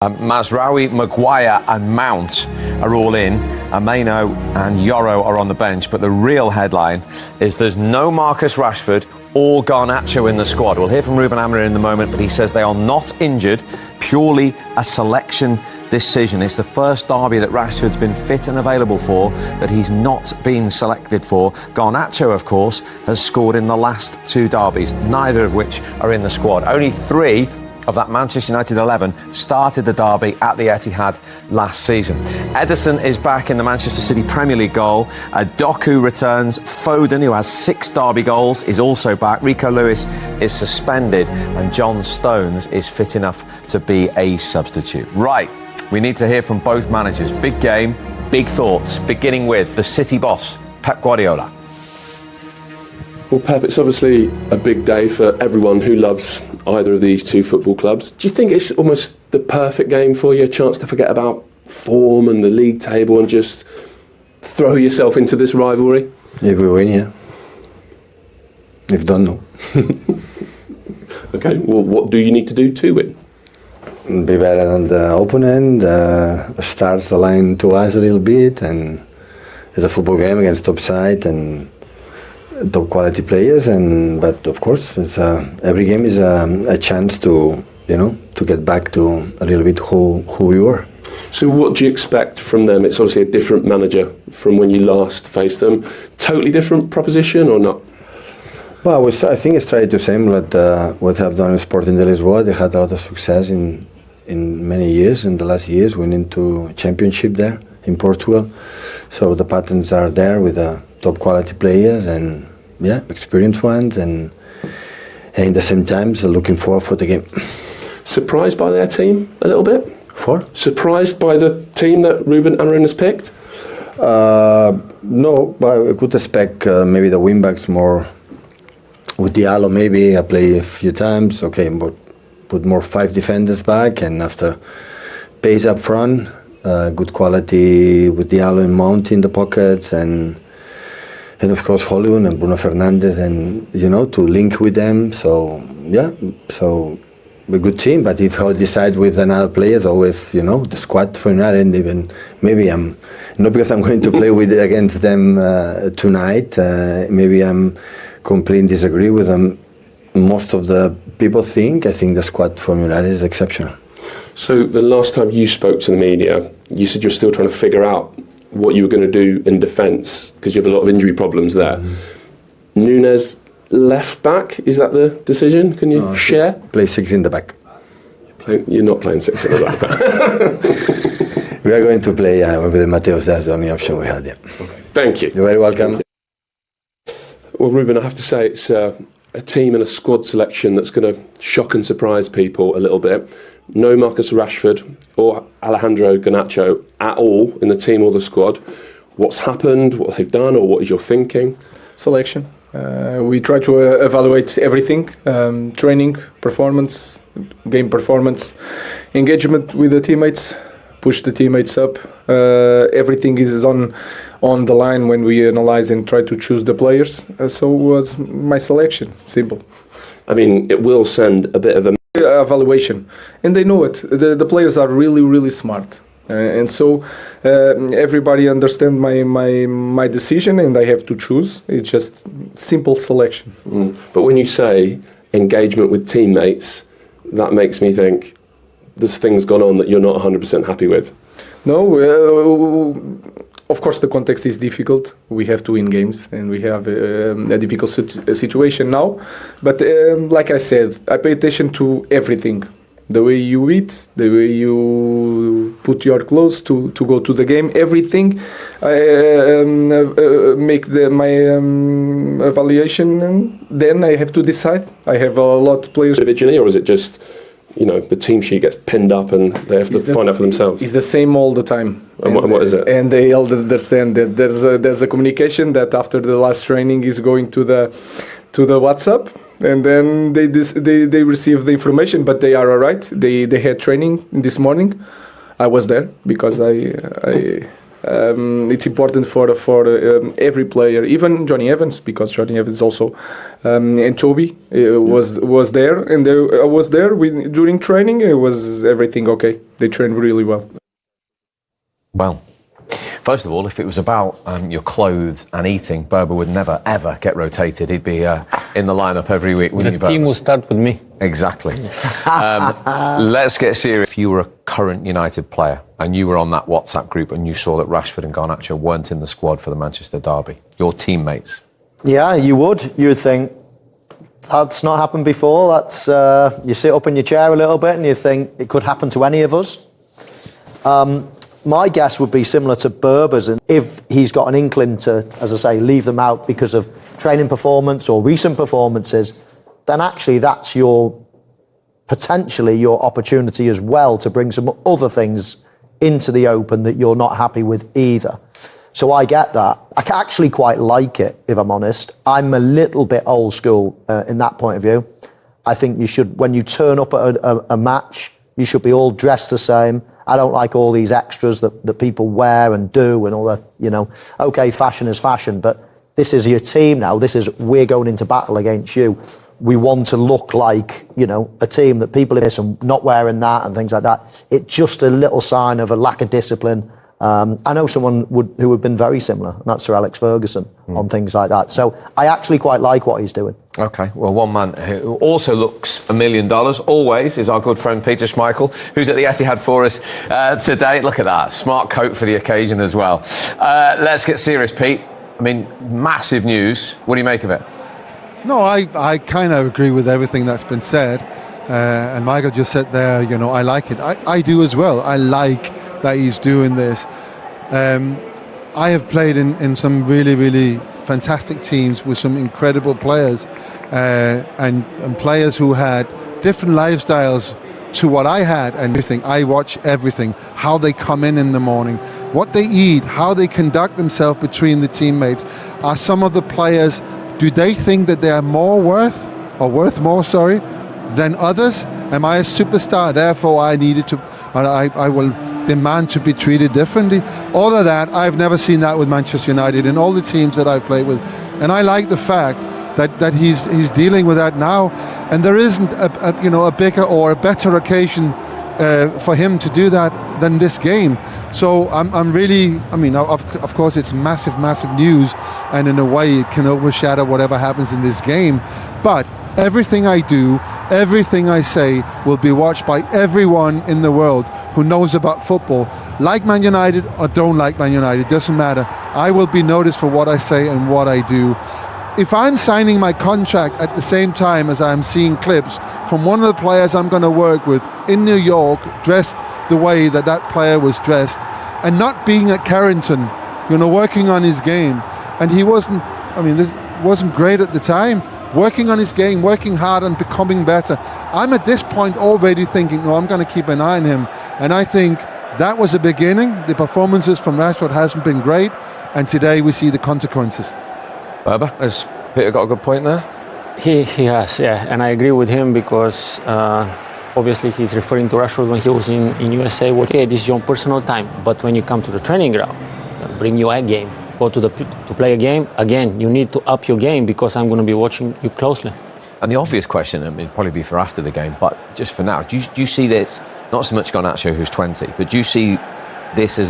Mazraoui, Maguire and Mount are all in. Ameno and Yoro are on the bench, but the real headline is there's no Marcus Rashford or Garnacho in the squad. We'll hear from Ruben Amorim in a moment, but he says they are not injured, purely a selection decision. It's the first derby that Rashford's been fit and available for that he's not been selected for. Garnacho, of course, has scored in the last two derbies, neither of which are in the squad. Only three of that Manchester United 11 started the derby at the Etihad last season. Ederson is back in the Manchester City Premier League goal. Doku returns. Foden, who has 6 derby goals, is also back. Rico Lewis is suspended, and John Stones is fit enough to be a substitute. Right, we need to hear from both managers. Big game, big thoughts, beginning with the City boss, Pep Guardiola. Well, Pep, it's obviously a big day for everyone who loves either of these two football clubs. Do you think it's almost the perfect game for you, a chance to forget about form and the league table and just throw yourself into this rivalry? If we win, yeah. If don't, no. Okay, well, what do you need to do to win? Be better than the opponent, starts the line to us a little bit, and it's a football game against top side and top quality players, but of course it's every game is a chance to to get back to a little bit who we were. So what do you expect from them? It's obviously a different manager from when you last faced them. Totally different proposition or not? Well, I think it's tried the same what I've done in Sporting de Lisboa. They had a lot of success in many years, in the last years, winning to championship there in Portugal. So the patterns are there with top quality players and experienced ones, and in the same time looking forward for the game. Surprised by their team a little bit? Surprised by the team that Ruben Amorim has picked? No, but I could expect maybe the wing backs more with Diallo. Maybe I play a few times. Okay, but put more 5 defenders back, and after pace up front, good quality with Diallo and Mount in the pockets, and of course Hollywood and Bruno Fernandes, and to link with them. So a good team. But if I decide with another players, always the squad for United, and even maybe I'm not because I'm going to play against them tonight. Maybe I'm completely disagree with them. Most of the people I think the squad for United is exceptional. So the last time you spoke to the media, you said you're still trying to figure out what you were going to do in defence because you have a lot of injury problems there. Nunes left back, is that the decision? Can you share? Play 6 in the back. You're not playing 6 in the back. We are going to play with Mateos. That's the only option we had. Yeah. Okay. Thank you. You're very welcome. Well, Ruben, I have to say it's a team and a squad selection that's going to shock and surprise people a little bit. No Marcus Rashford or Alejandro Garnacho at all in the team or the squad. What's happened, what they've done, or what is your thinking? Selection. We try to evaluate everything, training, performance, game performance, engagement with the teammates, push the teammates up. Everything is on the line when we analyze and try to choose the players. So was my selection, simple. I mean, it will send a bit of a evaluation, and they know it. The players are really smart, and so everybody understand my decision, and I have to choose. It's just simple selection. But when you say engagement with teammates, that makes me think there's things gone on that you're not 100% happy with. No, of course the context is difficult. We have to win games, and we have a difficult situation now. But like I said, I pay attention to everything. The way you eat, the way you put your clothes to go to the game, everything. I make my evaluation, and then I have to decide. I have a lot of players. Individually, or is it just the team sheet gets pinned up and they have to find out for themselves? It's the same all the time. And what is it? And they all understand that there's a communication that after the last training is going to the WhatsApp, and then they receive the information. But they are all right. They had training this morning. I was there because I It's important for every player, even Johnny Evans, because Johnny Evans also and Toby was there, and I was there during training. It was everything okay. They trained really well. Well, first of all, if it was about your clothes and eating, Berber would never, ever get rotated. He'd be in the lineup every week, wouldn't you, The Berber? team will start with me. Exactly. Let's get serious. If you were a current United player and you were on that WhatsApp group and you saw that Rashford and Garnacho weren't in the squad for the Manchester derby, your teammates, Yeah, you would. You would think, that's not happened before. That's you sit up in your chair a little bit and you think it could happen to any of us. My guess would be similar to Berber's, and if he's got an inkling to, as I say, leave them out because of training performance or recent performances, then actually that's potentially your opportunity as well to bring some other things into the open that you're not happy with either. So I get that. I actually quite like it, if I'm honest. I'm a little bit old school in that point of view. I think you should, when you turn up at a match, you should be all dressed the same. I don't like all these extras that people wear and do and all that, okay, fashion is fashion, but this is your team now. We're going into battle against you. We want to look like, a team that people in this and not wearing that and things like that. It's just a little sign of a lack of discipline. I know someone who would have been very similar, and that's Sir Alex Ferguson, on things like that. So I actually quite like what he's doing. OK, well, one man who also looks $1 million, always, is our good friend Peter Schmeichel, who's at the Etihad for us today. Look at that, smart coat for the occasion as well. Let's get serious, Pete. I mean, massive news. What do you make of it? No, I kind of agree with everything that's been said. And Michael just said there, I like it. I do as well. I like that he's doing this. I have played in some really, really fantastic teams with some incredible players and players who had different lifestyles to what I had, and everything. I watch everything, how they come in the morning, what they eat, how they conduct themselves between the teammates. Are some of the players, do they think that they are worth more, than others? Am I a superstar? Therefore, I will demand to be treated differently. All of that, I've never seen that with Manchester United in all the teams that I've played with, and I like the fact that he's dealing with that now, and there isn't a bigger or a better occasion for him to do that than this game. So I'm really, of course it's massive news, and in a way it can overshadow whatever happens in this game, but everything I do, everything I say will be watched by everyone in the world who knows about football. Like Man United or don't like Man United, doesn't matter. I will be noticed for what I say and what I do. If I'm signing my contract at the same time as I'm seeing clips from one of the players I'm going to work with in New York, dressed the way that player was dressed, and not being at Carrington, working on his game, and he wasn't, this wasn't great at the time, working on his game, working hard and becoming better. I'm at this point already thinking, I'm going to keep an eye on him. And I think that was a beginning. The performances from Rashford hasn't been great, and today we see the consequences. Berber, has Peter got a good point there? He has, yeah, and I agree with him because obviously he's referring to Rashford when he was in USA. Okay, this is your personal time, but when you come to the training ground, bring your A game. Go to play a game, again, you need to up your game because I'm going to be watching you closely. And the obvious question, it'd probably be for after the game, but just for now, do you see this, not so much Garnacho, who's 20, but do you see this as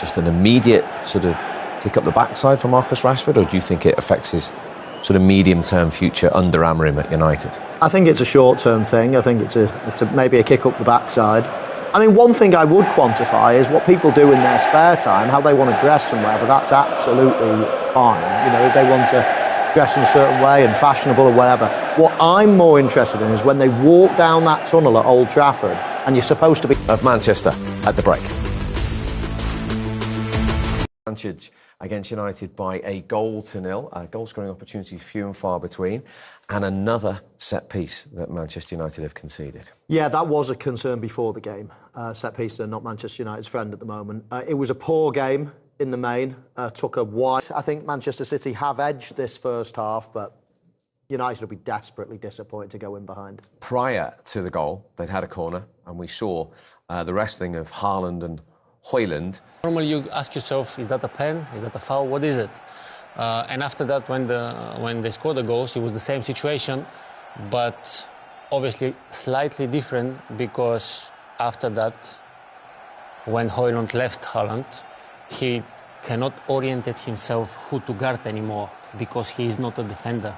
just an immediate sort of kick up the backside for Marcus Rashford, or do you think it affects his sort of medium-term future under Amorim at United? I think it's a short-term thing. I think it's maybe a kick up the backside. One thing I would quantify is what people do in their spare time, how they want to dress and whatever. That's absolutely fine. If they want to dress in a certain way and fashionable or whatever. What I'm more interested in is when they walk down that tunnel at Old Trafford and you're supposed to be... Of Manchester at the break. Manchester against United by a 0-0. Goal scoring opportunities few and far between. And another set piece that Manchester United have conceded. Yeah, that was a concern before the game. Set piece are not Manchester United's friend at the moment. It was a poor game in the main. Took a wide. I think Manchester City have edged this first half, but United will be desperately disappointed to go in behind. Prior to the goal, they'd had a corner, and we saw the wrestling of Haaland and Højlund. Normally you ask yourself, is that a pen? Is that a foul? What is it? And after that, when they scored the goals, it was the same situation, but obviously slightly different, because after that, when Højlund left Holland, he cannot orientate himself who to guard anymore, because he is not a defender.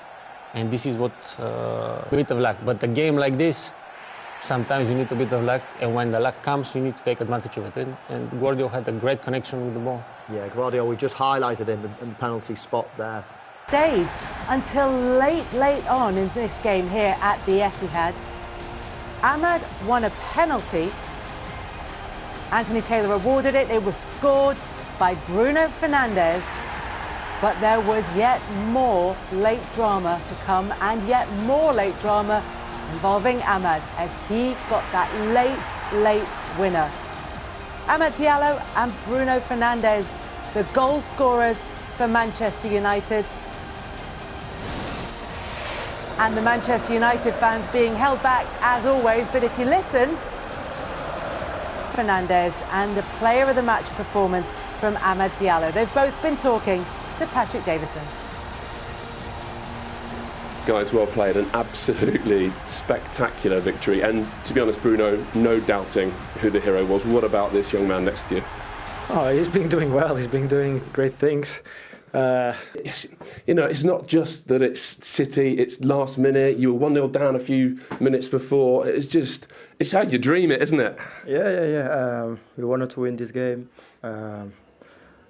And this is what a bit of luck. But a game like this, sometimes you need a bit of luck, and when the luck comes, you need to take advantage of it. And Guardiola had a great connection with the ball. Yeah, Guardiola, we just highlighted him in the penalty spot there. Stayed until late on in this game here at the Etihad. Ahmad won a penalty. Anthony Taylor awarded it. It was scored by Bruno Fernandes. But there was yet more late drama to come, and yet more late drama involving Ahmad as he got that late winner. Amad Diallo and Bruno Fernandes, the goal scorers for Manchester United. And the Manchester United fans being held back as always, but if you listen, Fernandes and the player of the match performance from Amad Diallo. They've both been talking to Patrick Davison. Guys, well played. An absolutely spectacular victory. And to be honest, Bruno, no doubting who the hero was. What about this young man next to you? Oh, he's been doing well. He's been doing great things. You know, it's not just that it's City, it's last minute, you were 1-0 down a few minutes before. It's how you dream it, isn't it? Yeah. We wanted to win this game.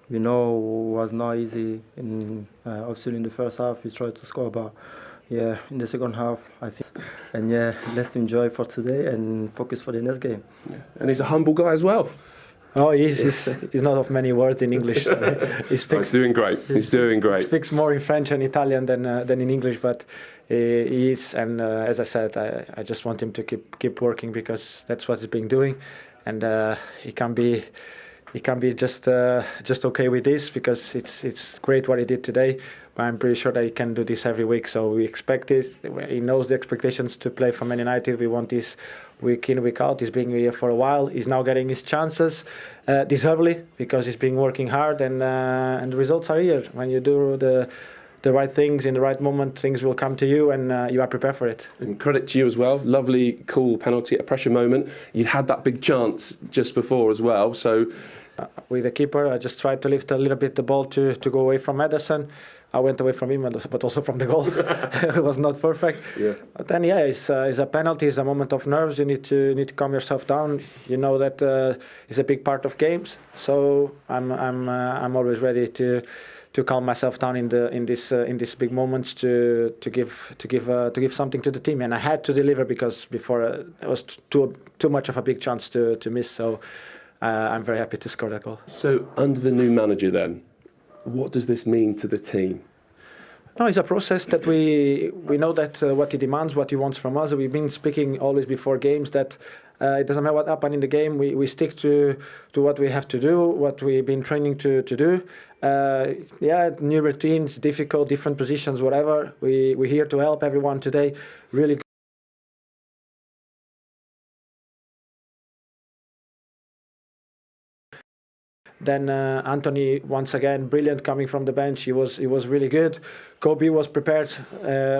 We know it was not easy. Obviously in the first half we tried to score, but yeah, in the second half I think. And yeah, let's enjoy for today and focus for the next game. Yeah. And he's a humble guy as well. Oh, he's not of many words in English. He's doing great. He's doing great. He speaks more in French and Italian than in English, but he is. And as I said, I just want him to keep working, because that's what he's been doing, and he can be just okay with this, because it's great what he did today. But I'm pretty sure that he can do this every week. So we expect it. He knows the expectations to play for Man United. We want this week in, week out. He's been here for a while. He's now getting his chances deservedly, because he's been working hard, and the results are here. When you do the right things in the right moment, things will come to you, and you are prepared for it. And credit to you as well. Lovely, cool penalty, a pressure moment. You had that big chance just before as well. So with the keeper, I just tried to lift a little bit the ball to go away from Ederson. I went away from him, but also from the goal. It was not perfect. Yeah. But then, yeah, it's a penalty. It's a moment of nerves. You need to calm yourself down. You know that it's a big part of games. So I'm always ready to calm myself down in these big moments to give something to the team. And I had to deliver, because before it was too much of a big chance to miss. So I'm very happy to score that goal. So under the new manager then, what does this mean to the team? No, it's a process that we know that what he demands, what he wants from us. We've been speaking always before games that it doesn't matter what happened in the game. We stick to what we have to do, what we've been training to do. New routines, difficult, different positions, whatever. We're here to help everyone today. Really. Then Anthony, once again, brilliant coming from the bench. He was really good. Kobe was prepared.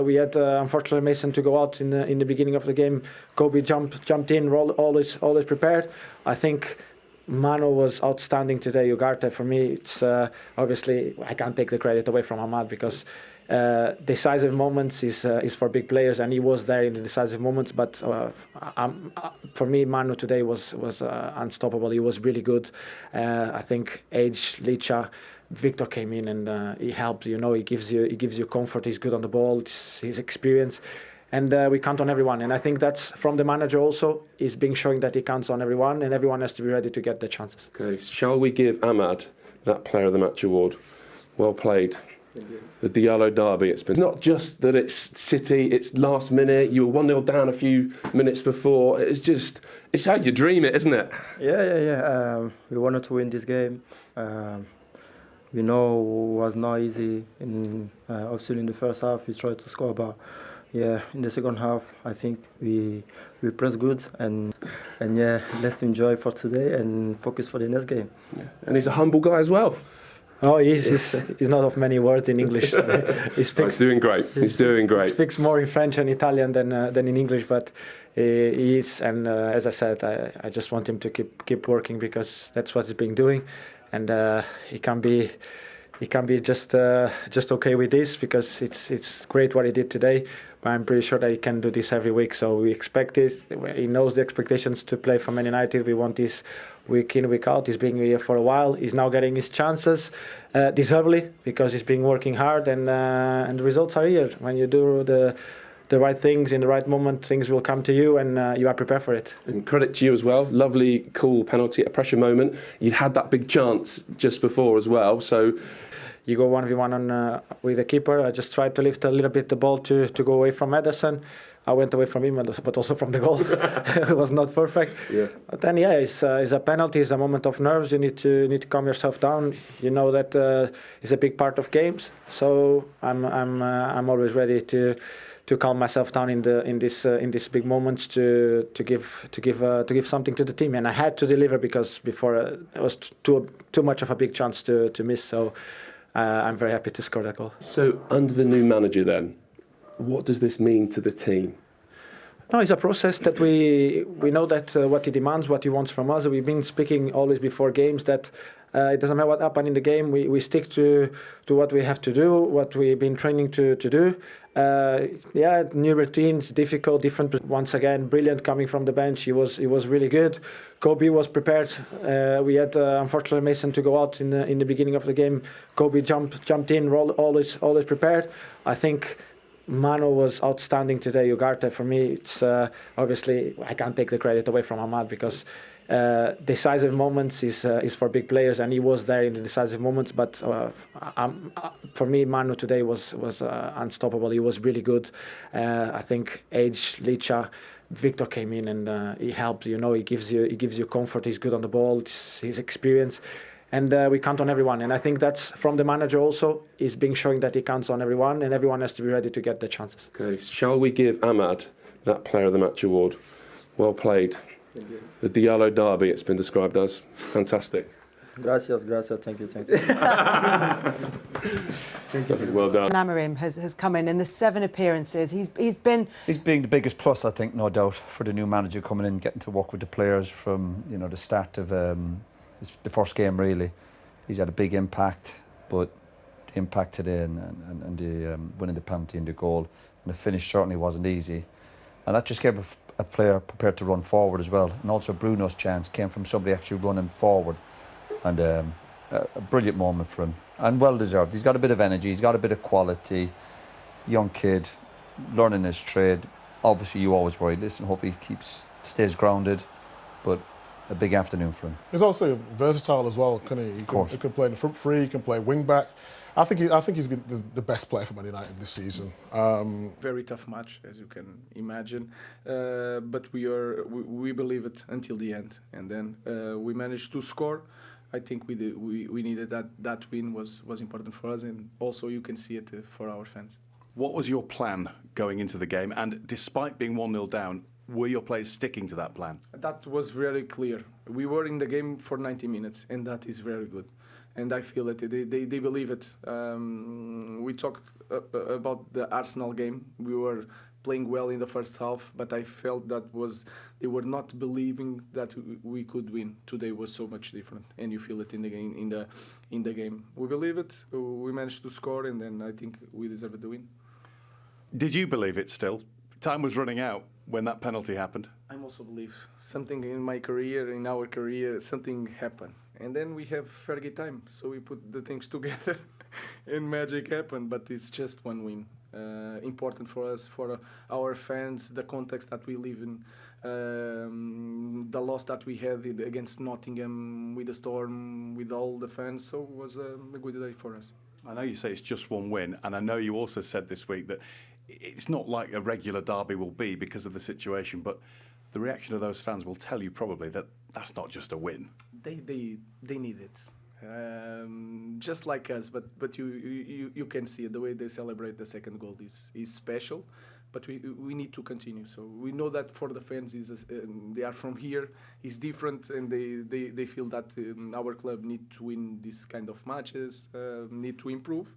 We had unfortunately Mason to go out in the beginning of the game. Kobe jumped in, always prepared. I think Manu was outstanding today. Ugarte, for me, it's obviously I can't take the credit away from Ahmad, because decisive moments is for big players, and he was there in the decisive moments. But for me, Manu today was unstoppable. He was really good. I think Age, Licha, Victor came in and he helped. You know, he gives you comfort. He's good on the ball. It's his experience. And we count on everyone. And I think that's from the manager also. He's being showing that he counts on everyone, and everyone has to be ready to get the chances. Okay, shall we give Ahmad that Player of the Match award? Well played. The Diallo derby. It's been not just that it's City, it's last minute, you were 1-0 down a few minutes before. It's how you dream it, isn't it? Yeah. We wanted to win this game. We know it was not easy. Obviously in the first half we tried to score, but Yeah, in the second half, I think we pressed good and yeah, let's enjoy for today and focus for the next game. Yeah. And he's a humble guy as well. Oh, he's not of many words in English. He's doing great. He's doing great. He speaks more in French and Italian than in English, but he is. And as I said, I just want him to keep working because that's what he's been doing, and he can be just okay with this because it's great what he did today. But I'm pretty sure that he can do this every week. So we expect it. He knows the expectations to play for Man United. We want this week in, week out. He's been here for a while. He's now getting his chances deservedly because he's been working hard, and the results are here. When you do the right things in the right moment, things will come to you, and you are prepared for it. And credit to you as well. Lovely, cool penalty at a pressure moment. You had that big chance just before as well. So you go 1v1 on with the keeper. I just tried to lift a little bit the ball to go away from Ederson. I went away from him, but also from the goal. It was not perfect. Yeah. But then, yeah, it's a penalty. It's a moment of nerves. You need to calm yourself down. You know that it's a big part of games. So I'm always ready to calm myself down in these big moments to give something to the team. And I had to deliver because before it was too much of a big chance to miss. So I'm very happy to score that goal. So under the new manager then, what does this mean to the team? No, it's a process that we know that what he demands, what he wants from us. We've been speaking always before games that it doesn't matter what happens in the game. We stick to what we have to do, what we've been training to do. New routines, difficult, different. Once again, brilliant coming from the bench. He was really good. Kobe was prepared. We had unfortunately Mason to go out in the beginning of the game. Kobe jumped in, always prepared. I think Manu was outstanding today. Ugarte, for me, it's obviously I can't take the credit away from Ahmad because decisive moments is for big players, and he was there in the decisive moments. But for me, Manu today was unstoppable. He was really good. I think Age, Licha, Victor came in and he helped. You know, he gives you comfort. He's good on the ball. It's his experience. And we count on everyone. And I think that's from the manager also. He's being showing that he counts on everyone, and everyone has to be ready to get the chances. Okay, shall we give Ahmad that Player of the Match award? Well played. The Diallo derby, it's been described as fantastic. Gracias, thank you. Well done. Amorim has come in the 7 appearances. He's been the biggest plus, I think, no doubt, for the new manager coming in, getting to work with the players from the start of the first game. Really, he's had a big impact, but the impact today and the winning the penalty and the goal and the finish certainly wasn't easy, and that just gave a player prepared to run forward as well. And also Bruno's chance came from somebody actually running forward, and a brilliant moment for him and well deserved. He's got a bit of energy, he's got a bit of quality, young kid learning his trade. Obviously you always worry, listen, hopefully he stays grounded, but a big afternoon for him. He's also versatile as well, can he? He can play in the front three, he can play wing back. I think he's been the best player for Man United this season. Very tough match, as you can imagine, but we believe it until the end, and then we managed to score. I think we needed that win was important for us, and also you can see it for our fans. What was your plan going into the game? And despite being 1-0 down, were your players sticking to that plan? That was very clear. We were in the game for 90 minutes, and that is very good. And I feel that they believe it. We talked about the Arsenal game. We were playing well in the first half, but I felt they were not believing that we could win. Today was so much different, and you feel it in the game. We believe it. We managed to score, and then I think we deserved the win. Did you believe it still? Time was running out when that penalty happened. I also believe something in my career, in our career, something happened. And then we have Fergie time, so we put the things together and magic happened, but it's just one win. Important for us, for our fans, the context that we live in, the loss that we had against Nottingham with the storm, with all the fans, so it was a good day for us. I know you say it's just one win, and I know you also said this week that it's not like a regular derby will be because of the situation, but the reaction of those fans will tell you probably that that's not just a win. They need it, just like us. But you can see it. The way they celebrate the second goal is special. but we need to continue. So we know that for the fans, they are from here, it's different, and they feel that our club need to win this kind of matches, need to improve.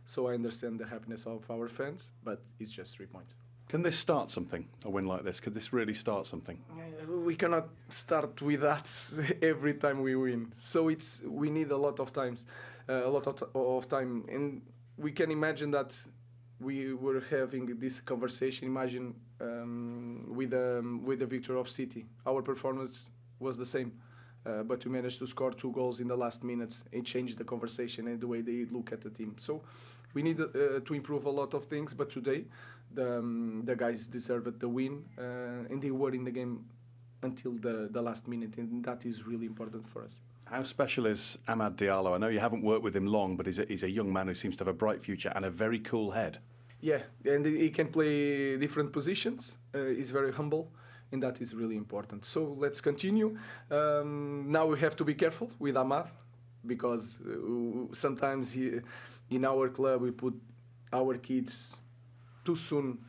So I understand the happiness of our fans, but it's just 3 points. Can this start something, a win like this? Could this really start something? We cannot start with that every time we win. So we need a lot of time, and we can imagine that we were having this conversation. Imagine with the victory of City, our performance was the same, but we managed to score 2 goals in the last minutes. It changed the conversation and the way they look at the team. So we need to improve a lot of things. But today, the guys deserved the win, and they were in the game until the last minute, and that is really important for us. How special is Amad Diallo? I know you haven't worked with him long, but he's a young man who seems to have a bright future and a very cool head. Yeah, and he can play different positions. He's very humble, and that is really important. So let's continue. Now we have to be careful with Amad, because sometimes in our club we put our kids too soon